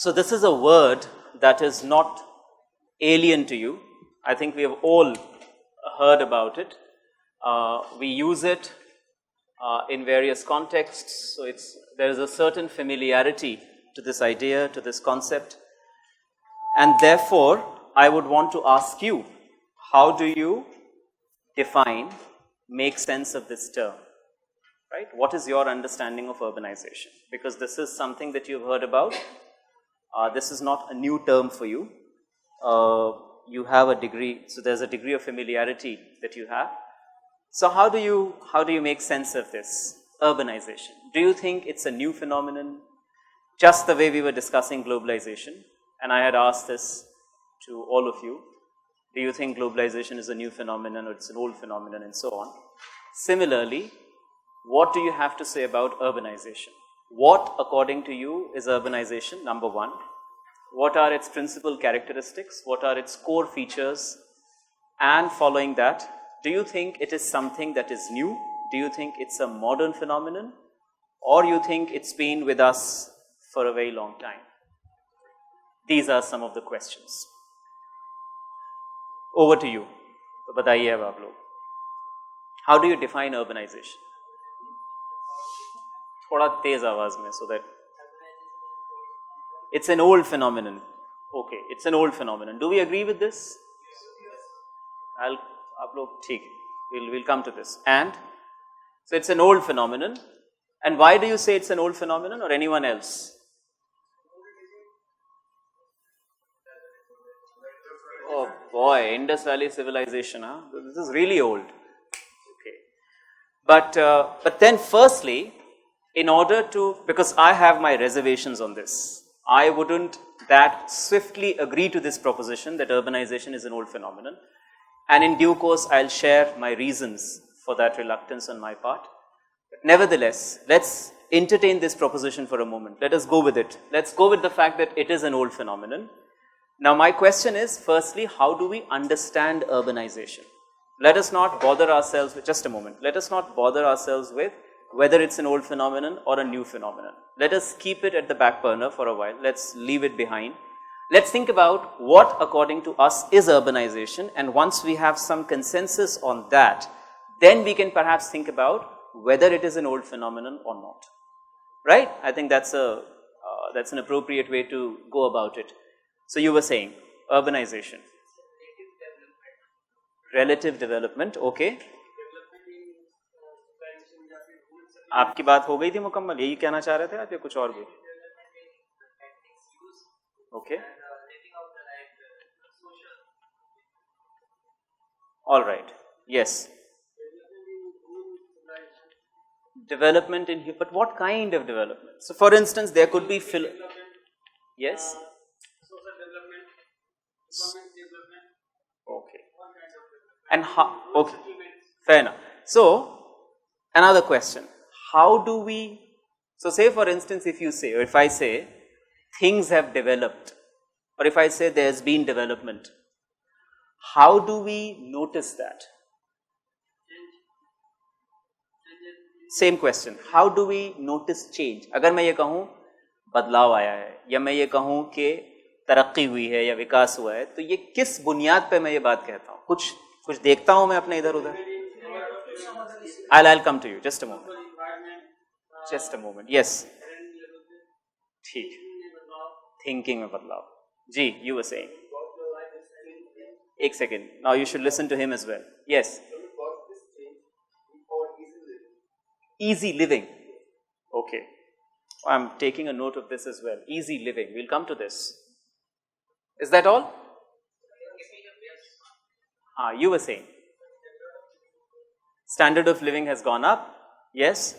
So this is a word that is not alien to you. I think we have all heard about it. We use it in various contexts. So there is a certain familiarity to this idea, to this concept. And therefore, I would want to ask you, how do you define, make sense of this term? Right? What is your understanding of urbanization? Because this is something that you've heard about. This is not a new term for you. You have a degree, so there's a degree of familiarity that you have. So how do you make sense of this urbanization? Do you think it's a new phenomenon? Just the way we were discussing globalization, and I had asked this to all of you. Do you think globalization is a new phenomenon or it's an old phenomenon and so on? Similarly, what do you have to say about urbanization? What, according to you, is urbanization? Number one. What are its principal characteristics? What are its core features? And following that, do you think it is something that is new? Do you think it's a modern phenomenon? Or you think it's been with us for a very long time? These are some of the questions. Over to you. बताइए अब आप लोग. How do you define urbanization? थोड़ा तेज आवाज में, so that it's an old phenomenon. Okay, it's an old phenomenon. Do we agree with this? आप लोग ठीक है. We'll come to this. And so it's an old phenomenon. And why do you say it's an old phenomenon, or anyone else? Oh boy, Indus Valley civilization, huh? This is really old. Okay. But then firstly, in order to, because I have my reservations on this, I wouldn't that swiftly agree to this proposition that urbanization is an old phenomenon. And in due course, I'll share my reasons for that reluctance on my part. But nevertheless, let's entertain this proposition for a moment. Let us go with it. Let's go with the fact that it is an old phenomenon. Now, my question is, firstly, how do we understand urbanization? Let us not bother ourselves with, just a moment, let us not bother ourselves with whether it's an old phenomenon or a new phenomenon. Let us keep it at the back burner for a while. Let's leave it behind. Let's think about what, according to us, is urbanization, and once we have some consensus on that, then we can perhaps think about whether it is an old phenomenon or not. Right? I think that's an appropriate way to go about it. So you were saying urbanization, relative development. Okay. आपकी बात हो गई थी मुकम्मल, यही कहना चाह रहे थे आप या कुछ और भी? Okay. All right. Yes. Development in here, but what kind of development? So, for instance, there could be yes. Okay. And how? Okay. Fair enough. So, another question. How do we? So, say for instance, if you say, or if I say, things have developed, or if I say there's been development, how do we notice that? Same question. How do we notice change? अगर मैं ये कहूँ बदलाव आया है, या मैं ये कहूँ कि तरक्की हुई है या विकास हुआ है, तो ये किस बुनियाद पे मैं ये बात कहता हूँ? कुछ देखता हूँ मैं अपने इधर उधर? I'll come to you. Just a moment. Just a moment. Yes. ठीक. Thinking में बदलाव. जी, you were saying. एक second. Now you should listen to him as well. Yes. Easy living. Okay. I'm taking a note of this as well. Easy living. We'll come to this. Is that all? You were saying. Standard of living has gone up. Yes.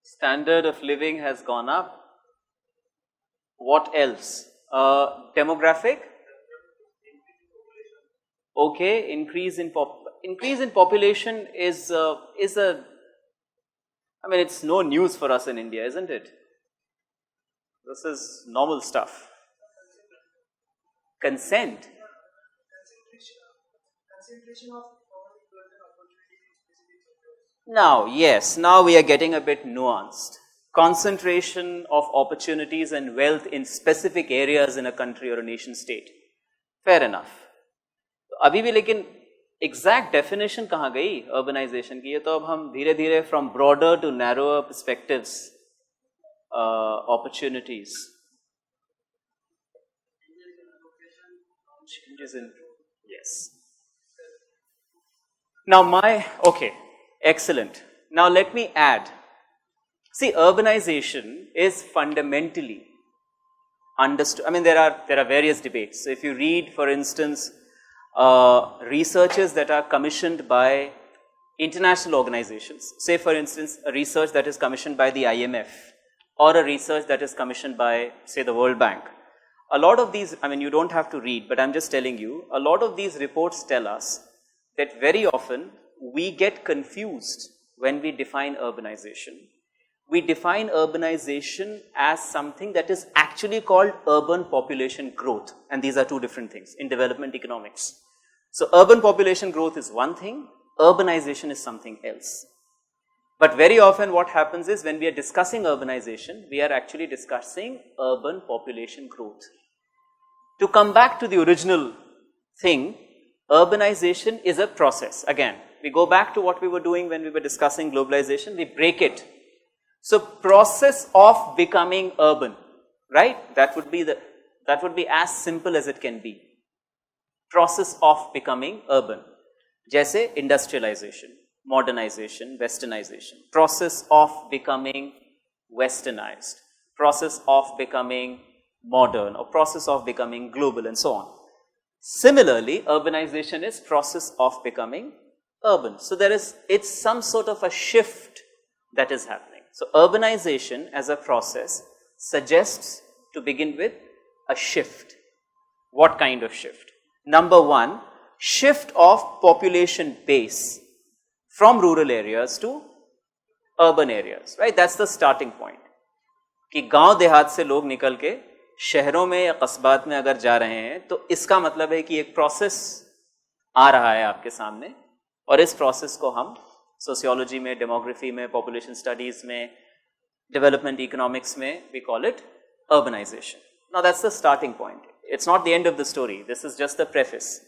Standard of living has gone up. What else? Demographic. Okay. Increase in population is a. I mean, it's no news for us in India, isn't it? This is normal stuff. Consent. Now, yes, now we are getting a bit nuanced. concentration of opportunities and wealth in specific areas in a country or a nation state. Fair enough. अभी भी लेकिन exact definition कहाँ गई urbanization की? ये तो अब हम धीरे धीरे from broader to narrower perspectives, opportunities. Changes in, yes. Now okay, excellent. Now let me add. See, urbanization is fundamentally understood. I mean, there are various debates. So if you read, for instance, researches that are commissioned by international organizations, say for instance, a research that is commissioned by the IMF or a research that is commissioned by, say, the World Bank. A lot of these, I mean, you don't have to read, but I'm just telling you, a lot of these reports tell us that very often we get confused when we define urbanization. We define urbanization as something that is actually called urban population growth, and these are two different things in development economics. So urban population growth is one thing, urbanization is something else. But very often what happens is when we are discussing urbanization, we are actually discussing urban population growth. To come back to the original thing, urbanization is a process. Again, we go back to what we were doing when we were discussing globalization, we break it. So process of becoming urban, right? That would be as simple as it can be. Process of becoming urban. Jaise industrialization, modernization, westernization. Process of becoming westernized. Process of becoming modern, or process of becoming global, and so on. Similarly, urbanization is process of becoming urban. So it's some sort of a shift that is happening. So urbanization as a process suggests, to begin with, a shift. What kind of shift? Number one, shift of population base from rural areas to urban areas, right? That's the starting point. कि गांव देहात से लोग निकल के शहरों में या कस्बात में अगर जा रहे हैं तो इसका मतलब है कि एक प्रोसेस आ रहा है आपके सामने, और इस प्रोसेस को हम सोशियोलॉजी में, डेमोग्राफी में, पॉपुलेशन स्टडीज में, डेवलपमेंट इकोनॉमिक्स में we call it urbanization. Now that's the starting point. It's not the end of the story. This is just the preface.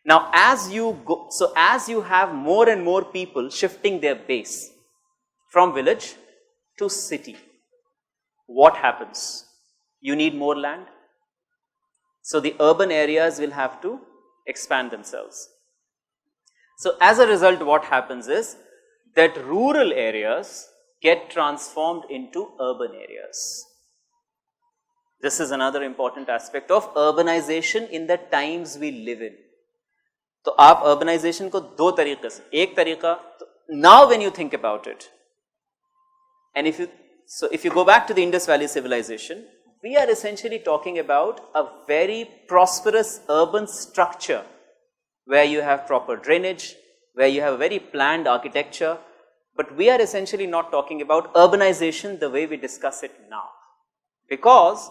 Now as you have more and more people shifting their base from village to city, what happens? You need more land. So the urban areas will have to expand themselves. So as a result, what happens is that rural areas get transformed into urban areas. This is another important aspect of urbanization in the times we live in. तो आप urbanization को दो तरीके से, एक तरीका, now when you think about it, and if you go back to the Indus Valley civilization, we are essentially talking about a very prosperous urban structure where you have proper drainage, where you have very planned architecture, but we are essentially not talking about urbanization the way we discuss it now. Because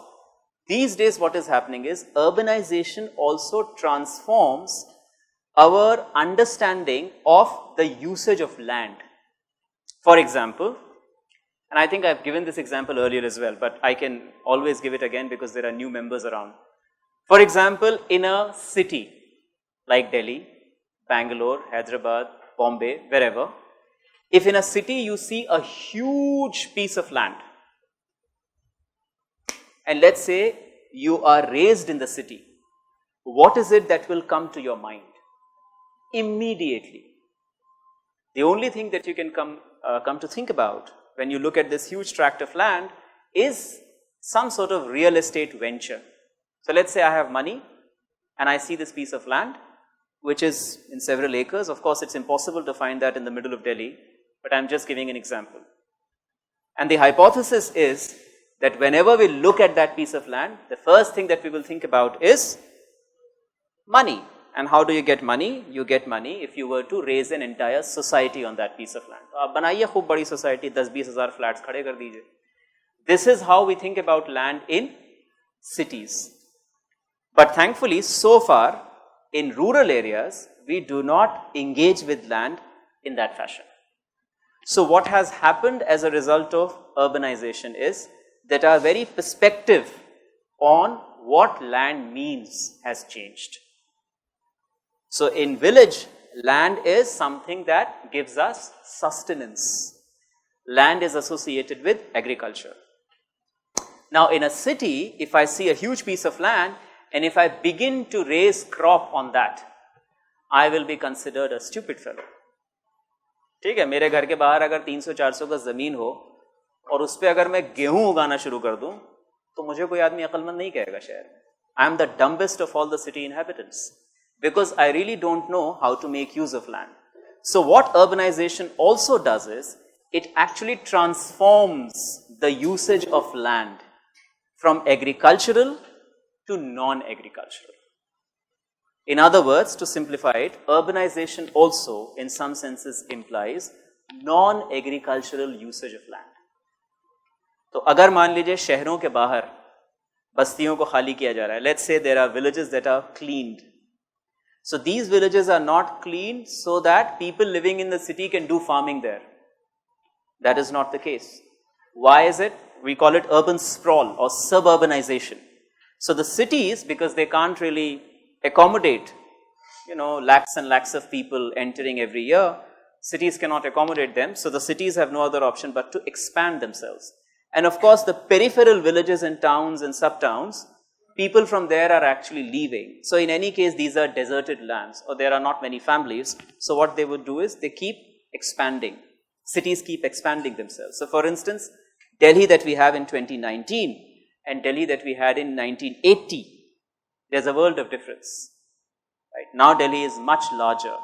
these days what is happening is urbanization also transforms our understanding of the usage of land. For example, and I think I've given this example earlier as well, but I can always give it again because there are new members around. For example, in a city like Delhi, Bangalore, Hyderabad, Bombay, wherever, if in a city you see a huge piece of land, and let's say you are raised in the city, what is it that will come to your mind? Immediately. The only thing that you can come to think about when you look at this huge tract of land is some sort of real estate venture. So let's say I have money and I see this piece of land which is in several acres. Of course, it's impossible to find that in the middle of Delhi, but I'm just giving an example. And the hypothesis is that whenever we look at that piece of land, the first thing that we will think about is money. And how do you get money? You get money if you were to raise an entire society on that piece of land. आप बनाइए खूब बड़ी society, 10-20 हज़ार flats खड़े कर दीजिए. This is how we think about land in cities. But thankfully, so far, in rural areas, we do not engage with land in that fashion. So what has happened as a result of urbanization is that our very perspective on what land means has changed. So in village, land is something that gives us sustenance. Land is associated with agriculture. Now in a city, if I see a huge piece of land and if I begin to raise crop on that, I will be considered a stupid fellow. ठीक है, मेरे घर के बाहर अगर 300-400 गज जमीन हो और उस पे अगर मैं गेहूं उगाना शुरू कर दूं तो मुझे कोई आदमी अक्लमंद नहीं कहेगा शहर में. I am the dumbest of all the city inhabitants because I really don't know how to make use of land. So what urbanization also does is it actually transforms the usage of land from agricultural to non-agricultural. In other words, to simplify it, urbanization also in some senses implies non-agricultural usage of land. तो अगर मान लीजिए शहरों के बाहर बस्तियों को खाली किया जा रहा है, let's say there are villages that are cleaned. So these villages are not cleaned so that people living in the city can do farming there. That is not the case. Why is it? We call it urban sprawl or suburbanization. So the cities, because they can't really accommodate, lakhs and lakhs of people entering every year, cities cannot accommodate them. So the cities have no other option but to expand themselves. And of course, the peripheral villages and towns and sub-towns, people from there are actually leaving. So in any case, these are deserted lands or there are not many families. So what they would do is they keep expanding. Cities keep expanding themselves. So for instance, Delhi that we have in 2019 and Delhi that we had in 1980, there's a world of difference. Right? Now Delhi is much larger,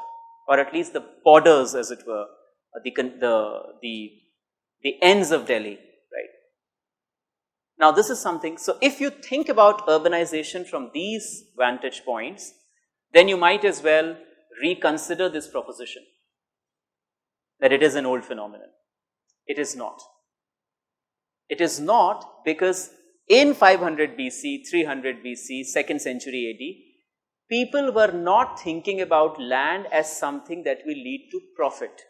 or at least the borders, as it were, the ends of Delhi. Right? Now this is something, so if you think about urbanization from these vantage points, then you might as well reconsider this proposition that it is an old phenomenon. It is not. It is not because in 500 BC, 300 BC, 2nd century AD, people were not thinking about land as something that will lead to profit.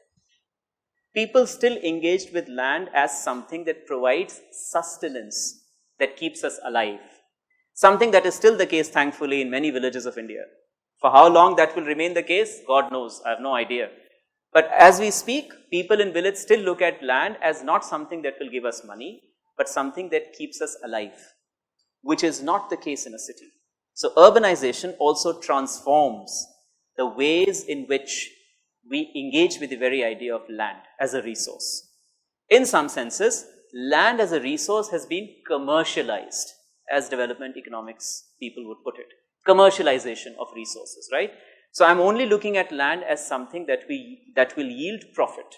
People still engaged with land as something that provides sustenance, that keeps us alive. Something that is still the case, thankfully, in many villages of India. For how long that will remain the case, God knows, I have no idea. But as we speak, people in village still look at land as not something that will give us money, but something that keeps us alive, which is not the case in a city. So urbanization also transforms the ways in which we engage with the very idea of land as a resource. In some senses, land as a resource has been commercialized, as development economics people would put it. Commercialization of resources, right? So I'm only looking at land as something that will yield profit.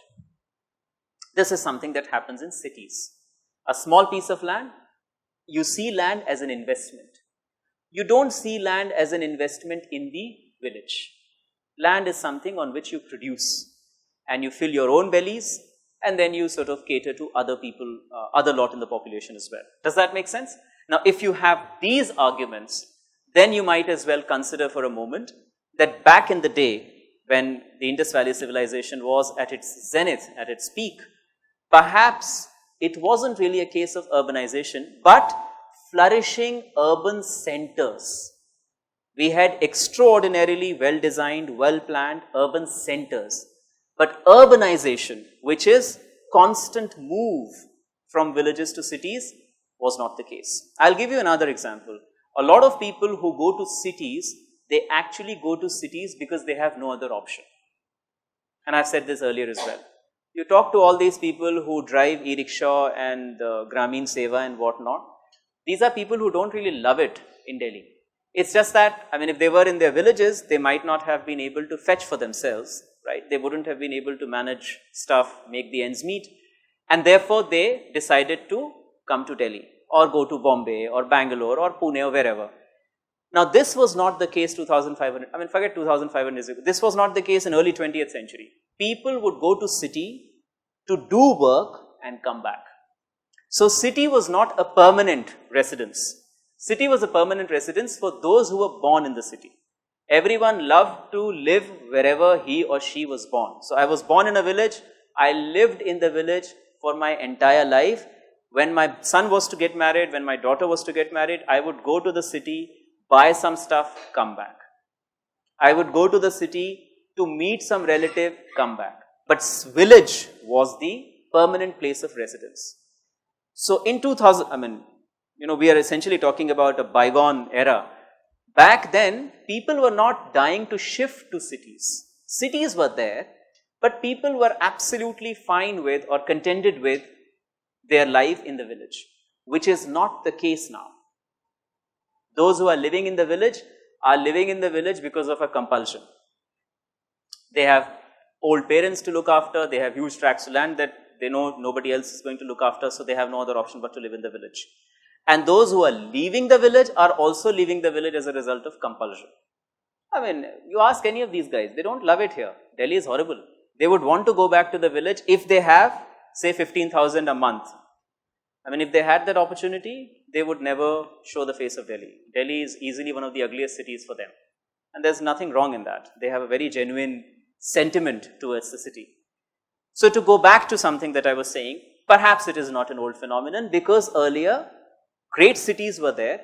This is something that happens in cities. A small piece of land, you see land as an investment. You don't see land as an investment in the village. Land is something on which you produce and you fill your own bellies and then you sort of cater to other people, other lot in the population as well. Does that make sense? Now, if you have these arguments, then you might as well consider for a moment that back in the day when the Indus Valley civilization was at its zenith, at its peak, perhaps it wasn't really a case of urbanization, but flourishing urban centers. We had extraordinarily well-designed, well-planned urban centers. But urbanization, which is constant move from villages to cities, was not the case. I'll give you another example. A lot of people who go to cities, they actually go to cities because they have no other option. And I've said this earlier as well. You talk to all these people who drive e-rickshaw and Grameen Seva and whatnot. These are people who don't really love it in Delhi. It's just that, I mean, if they were in their villages, they might not have been able to fetch for themselves, right? They wouldn't have been able to manage stuff, make the ends meet. And therefore, they decided to come to Delhi or go to Bombay or Bangalore or Pune or wherever. Now, this was not the case 2500, I mean, forget 2500 years ago. This was not the case in early 20th century. People would go to city to do work and come back. So, city was not a permanent residence. City was a permanent residence for those who were born in the city. Everyone loved to live wherever he or she was born. So, I was born in a village, I lived in the village for my entire life. When my son was to get married, when my daughter was to get married, I would go to the city, buy some stuff, come back. I would go to the city to meet some relative, come back. But village was the permanent place of residence. So in 2000, we are essentially talking about a bygone era. Back then, people were not dying to shift to cities. Cities were there, but people were absolutely fine with or contented with their life in the village, which is not the case now. Those who are living in the village are living in the village because of a compulsion. They have old parents to look after, they have huge tracts of land that they know nobody else is going to look after, so they have no other option but to live in the village. And those who are leaving the village are also leaving the village as a result of compulsion. I mean, you ask any of these guys, they don't love it here. Delhi is horrible. They would want to go back to the village if they have, say, 15,000 a month. I mean, if they had that opportunity, they would never show the face of Delhi. Delhi is easily one of the ugliest cities for them. And there's nothing wrong in that. They have a very genuine sentiment towards the city. So to go back to something that I was saying, perhaps it is not an old phenomenon because earlier, great cities were there,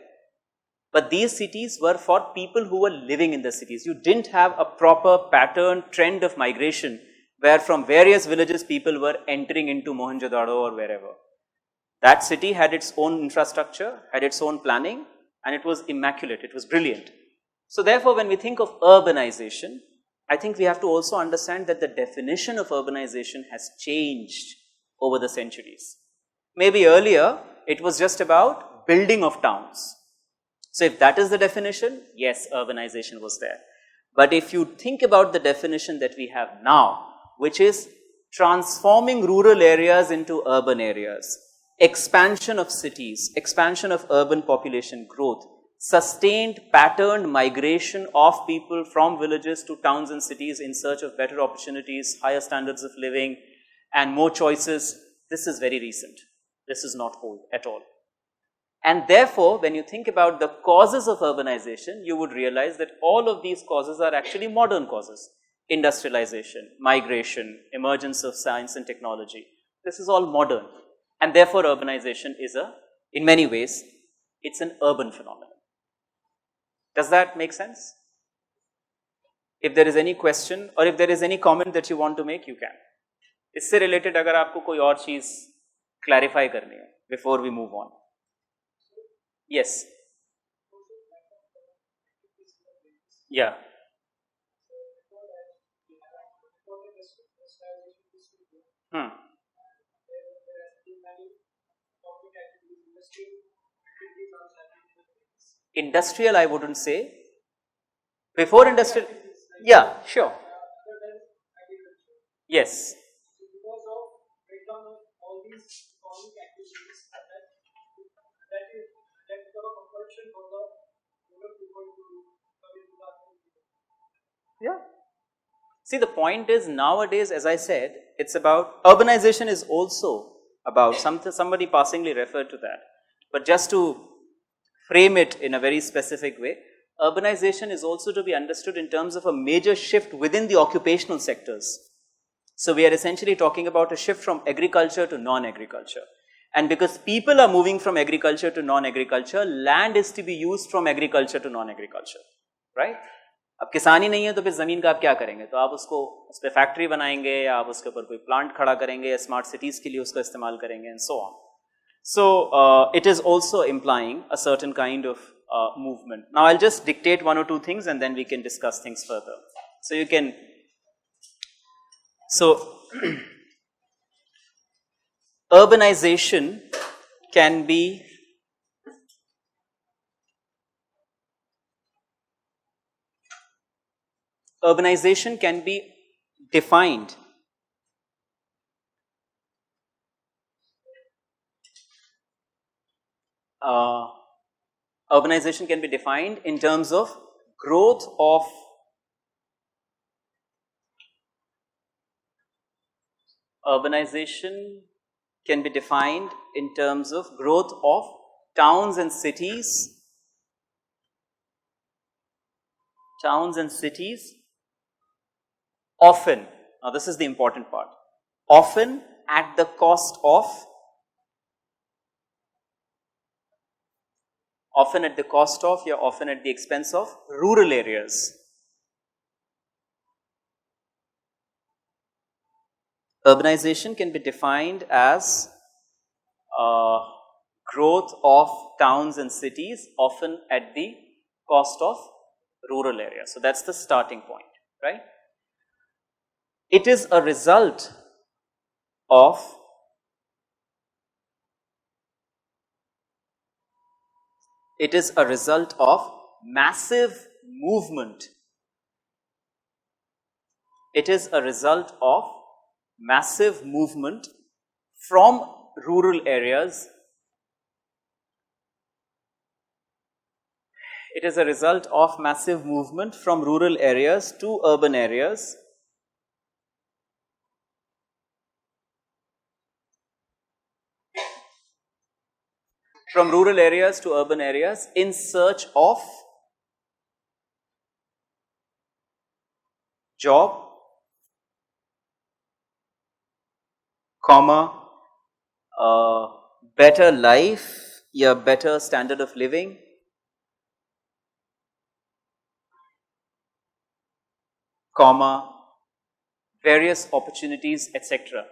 but these cities were for people who were living in the cities. You didn't have a proper pattern, trend of migration where from various villages people were entering into Mohenjo-daro or wherever. That city had its own infrastructure, had its own planning, and it was immaculate, it was brilliant. So therefore, when we think of urbanization, I think we have to also understand that the definition of urbanization has changed over the centuries. Maybe earlier, it was just about building of towns. So if that is the definition, yes, urbanization was there. But if you think about the definition that we have now, which is transforming rural areas into urban areas, expansion of cities, expansion of urban population growth, sustained patterned migration of people from villages to towns and cities in search of better opportunities, higher standards of living, and more choices, this is very recent. This is not old at all. And therefore, when you think about the causes of urbanization, you would realize that all of these causes are actually modern causes. Industrialization, migration, emergence of science and technology. This is all modern. And therefore, urbanization is in many ways, it's an urban phenomenon. Does that make sense? If there is any question or if there is any comment that you want to make, you can. इससे related अगर आपको कोई और चीज clarify करनी है before we move on. Yes. Yeah. Industrial, I wouldn't say. Before industrial, yeah, sure. Yes. Because of breakdown of all these economic activities, that is a compulsion for the rural people to come into the. Yeah. See, the point is nowadays, as I said, it's about urbanization is also about somebody passingly referred to that. But just to frame it in a very specific way, urbanization is also to be understood in terms of a major shift within the occupational sectors. So we are essentially talking about a shift from agriculture to non-agriculture. And because people are moving from agriculture to non-agriculture, land is to be used from agriculture to non-agriculture, right? अब किसानी नहीं है तो फिर ज़मीन का आप क्या करेंगे? तो आप उसको उस पर फैक्ट्री बनाएंगे या आप उसके ऊपर कोई प्लांट खड़ा करेंगे या स्मार्ट सिटीज़ के लिए उसका इस्तेमाल करेंगे and so on. So it is also implying a certain kind of movement. Now I'll just dictate one or two things and then we can discuss things further. So you can, urbanization can be defined in terms of growth of towns and cities often. Now this is the important part. often at the cost of often at the expense of rural areas. Urbanization can be defined as growth of towns and cities, often at the cost of rural areas. So that's the starting point, right? It is a result of massive movement. It is a result of massive movement from rural areas. It is a result of massive movement from rural areas to urban areas. From rural areas to urban areas in search of job, better life, yeah, better standard of living, various opportunities, etc.